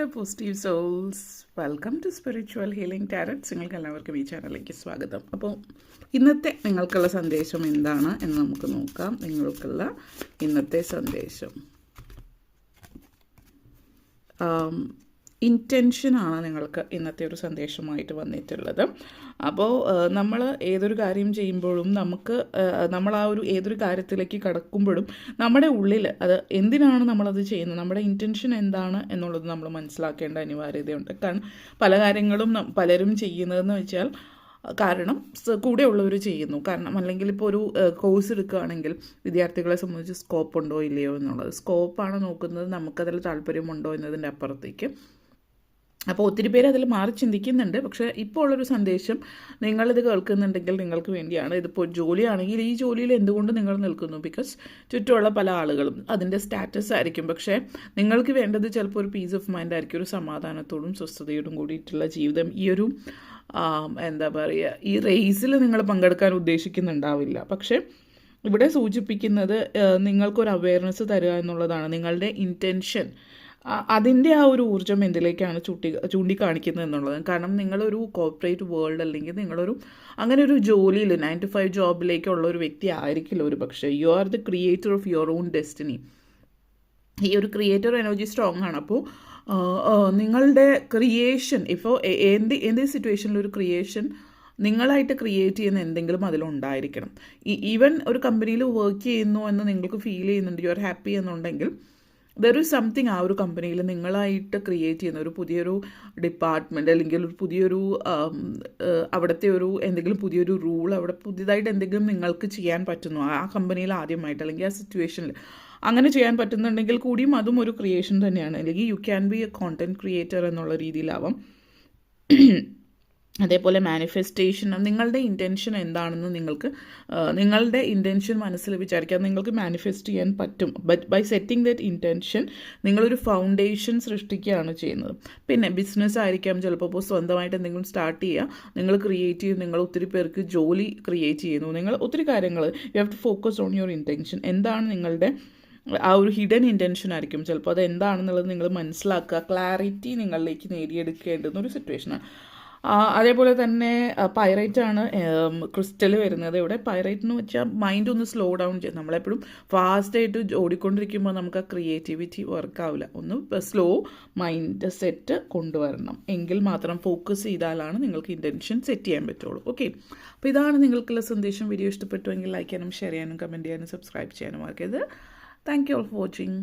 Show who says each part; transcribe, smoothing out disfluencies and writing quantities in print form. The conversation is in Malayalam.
Speaker 1: Hello positive souls, welcome to spiritual healing tarots. നിങ്ങൾക്ക് എല്ലാവർക്കും ഈ ചാനലിലേക്ക് സ്വാഗതം. അപ്പോൾ ഇന്നത്തെ നിങ്ങൾക്കുള്ള സന്ദേശം എന്താണ് എന്ന് നമുക്ക് നോക്കാം. നിങ്ങൾക്കുള്ള ഇന്നത്തെ സന്ദേശം ഇൻറ്റൻഷനാണ് നിങ്ങൾക്ക് ഇന്നത്തെ ഒരു സന്ദേശമായിട്ട് വന്നിട്ടുള്ളത്. അപ്പോൾ നമ്മൾ ഏതൊരു കാര്യം ചെയ്യുമ്പോഴും നമ്മൾ ആ ഒരു ഏതൊരു കാര്യത്തിലേക്ക് കടക്കുമ്പോഴും നമ്മുടെ ഉള്ളിൽ അത് എന്തിനാണ് നമ്മളത് ചെയ്യുന്നത്, നമ്മുടെ ഇൻറ്റൻഷൻ എന്താണ് എന്നുള്ളത് നമ്മൾ മനസ്സിലാക്കേണ്ട അനിവാര്യതയുണ്ട്. കാരണം പല കാര്യങ്ങളും പലരും ചെയ്യുന്നതെന്ന് വെച്ചാൽ കാരണം കൂടെയുള്ളവർ ചെയ്യുന്നു, കാരണം അല്ലെങ്കിൽ ഇപ്പോൾ ഒരു കോഴ്സ് എടുക്കുകയാണെങ്കിൽ വിദ്യാർത്ഥികളെ സംബന്ധിച്ച് സ്കോപ്പ് ഉണ്ടോ ഇല്ലയോ എന്നുള്ളത്, സ്കോപ്പാണ് നോക്കുന്നത്, നമുക്കതിൽ താല്പര്യമുണ്ടോ എന്നതിൻ്റെ അപ്പുറത്തേക്ക്. അപ്പോൾ ഒത്തിരി പേര് അതിൽ മാറി ചിന്തിക്കുന്നുണ്ട്. പക്ഷേ ഇപ്പോൾ ഉള്ളൊരു സന്ദേശം നിങ്ങളിത് കേൾക്കുന്നുണ്ടെങ്കിൽ നിങ്ങൾക്ക് വേണ്ടിയാണ്. ഇതിപ്പോൾ ജോലിയാണെങ്കിൽ ഈ ജോലിയിൽ എന്തുകൊണ്ട് നിങ്ങൾ നിൽക്കുന്നു, ബിക്കോസ് ചുറ്റുമുള്ള പല ആളുകളും അതിൻ്റെ സ്റ്റാറ്റസ് ആയിരിക്കും. പക്ഷേ നിങ്ങൾക്ക് വേണ്ടത് ചിലപ്പോൾ ഒരു പീസ് ഓഫ് മൈൻഡ് ആയിരിക്കും, ഒരു സമാധാനത്തോടും സ്വസ്ഥതയോടും കൂടിയിട്ടുള്ള ജീവിതം. ഈ ഒരു എന്താ പറയുക, ഈ റേസിൽ നിങ്ങൾ പങ്കെടുക്കാൻ ഉദ്ദേശിക്കുന്നുണ്ടാവില്ല. പക്ഷേ ഇവിടെ സൂചിപ്പിക്കുന്നത് നിങ്ങൾക്കൊരു അവെയർനെസ് തരിക എന്നുള്ളതാണ്. നിങ്ങളുടെ ഇൻറ്റൻഷൻ, അതിൻ്റെ ആ ഒരു ഊർജ്ജം എന്തിലേക്കാണ് ചൂണ്ടിക്കാണിക്കുന്നത് എന്നുള്ളത്. കാരണം നിങ്ങളൊരു കോർപ്പറേറ്റ് വേൾഡ് അല്ലെങ്കിൽ നിങ്ങളൊരു അങ്ങനെ ഒരു ജോലിയിൽ 9 to 5 ജോബിലേക്കുള്ള ഒരു വ്യക്തി ആയിരിക്കില്ല ഒരു പക്ഷേ. You are the creator of your own destiny. ഈ ഒരു ക്രിയേറ്റർ എനർജി സ്ട്രോങ് ആണ്. അപ്പോൾ നിങ്ങളുടെ ക്രിയേഷൻ ഇപ്പോൾ എന്ത് സിറ്റുവേഷനിൽ ഒരു ക്രിയേഷൻ നിങ്ങളായിട്ട് ക്രിയേറ്റ് ചെയ്യുന്ന എന്തെങ്കിലും അതിലുണ്ടായിരിക്കണം. ഈവൻ ഒരു കമ്പനിയിൽ വർക്ക് ചെയ്യുന്നു എന്ന് നിങ്ങൾക്ക് ഫീൽ ചെയ്യുന്നുണ്ട്, യു ആർ ഹാപ്പി എന്നുണ്ടെങ്കിൽ ദർ ഈസ് സംതിങ് ആ ഒരു കമ്പനിയിൽ നിങ്ങളായിട്ട് ക്രിയേറ്റ് ചെയ്യുന്ന ഒരു പുതിയൊരു ഡിപ്പാർട്ട്മെൻറ്റ് അല്ലെങ്കിൽ ഒരു പുതിയൊരു അവിടുത്തെ ഒരു എന്തെങ്കിലും പുതിയൊരു റൂൾ, അവിടെ പുതിയതായിട്ട് എന്തെങ്കിലും നിങ്ങൾക്ക് ചെയ്യാൻ പറ്റുന്നു ആ കമ്പനിയിൽ ആദ്യമായിട്ട്, അല്ലെങ്കിൽ ആ സിറ്റുവേഷനിൽ അങ്ങനെ ചെയ്യാൻ പറ്റുന്നുണ്ടെങ്കിൽ കൂടിയും അതും ഒരു ക്രിയേഷൻ തന്നെയാണ്. അല്ലെങ്കിൽ you can be A content creator എന്നുള്ള രീതിയിലാവാം. അതേപോലെ മാനിഫെസ്റ്റേഷൻ, നിങ്ങളുടെ ഇൻറ്റൻഷൻ എന്താണെന്ന് നിങ്ങളുടെ ഇൻറ്റൻഷൻ മനസ്സിൽ വിചാരിക്കാൻ നിങ്ങൾക്ക് മാനിഫെസ്റ്റ് ചെയ്യാൻ പറ്റും. But by setting that intention നിങ്ങളൊരു ഫൗണ്ടേഷൻ സൃഷ്ടിക്കുകയാണ് ചെയ്യുന്നത്. പിന്നെ ബിസിനസ് ആയിരിക്കാം, ചിലപ്പോൾ സ്വന്തമായിട്ട് എന്തെങ്കിലും സ്റ്റാർട്ട് ചെയ്യുക, നിങ്ങൾ ക്രിയേറ്റ് ചെയ്യും, നിങ്ങൾ ഒത്തിരി പേർക്ക് ജോലി ക്രിയേറ്റ് ചെയ്യുന്നു, നിങ്ങൾ ഒത്തിരി കാര്യങ്ങൾ. You have to focus on your intention. എന്താണ് നിങ്ങളുടെ ആ ഒരു ഹിഡൻ ഇൻറ്റൻഷൻ ആയിരിക്കും ചിലപ്പോൾ. അത് എന്താണെന്നുള്ളത് നിങ്ങൾ മനസ്സിലാക്കുക, ക്ലാരിറ്റി നിങ്ങളിലേക്ക് നേടിയെടുക്കേണ്ടുന്ന ഒരു സിറ്റുവേഷനാണ്. അതേപോലെ തന്നെ പൈറൈറ്റാണ് ക്രിസ്റ്റൽ വരുന്നത് ഇവിടെ. പൈറൈറ്റ് എന്ന് വെച്ചാൽ മൈൻഡ് ഒന്ന് സ്ലോ ഡൗൺ ചെയ്യും. നമ്മളെപ്പോഴും ഫാസ്റ്റായിട്ട് ഓടിക്കൊണ്ടിരിക്കുമ്പോൾ നമുക്ക് ആ ക്രിയേറ്റിവിറ്റി വർക്കാവില്ല. ഒന്ന് സ്ലോ മൈൻഡ് സെറ്റ് കൊണ്ടുവരണം, എങ്കിൽ മാത്രം ഫോക്കസ് ചെയ്താലാണ് നിങ്ങൾക്ക് ഇൻറ്റൻഷൻ സെറ്റ് ചെയ്യാൻ പറ്റുള്ളൂ. ഓക്കെ, അപ്പോൾ ഇതാണ് നിങ്ങൾക്കുള്ള സന്ദേശം. വീഡിയോ ഇഷ്ടപ്പെട്ടുവെങ്കിൽ ലൈക്ക് ചെയ്യാനും ഷെയർ ചെയ്യാനും കമൻറ്റ് ചെയ്യാനും സബ്സ്ക്രൈബ് ചെയ്യാനും മറക്കരുത്. Thank you all for watching.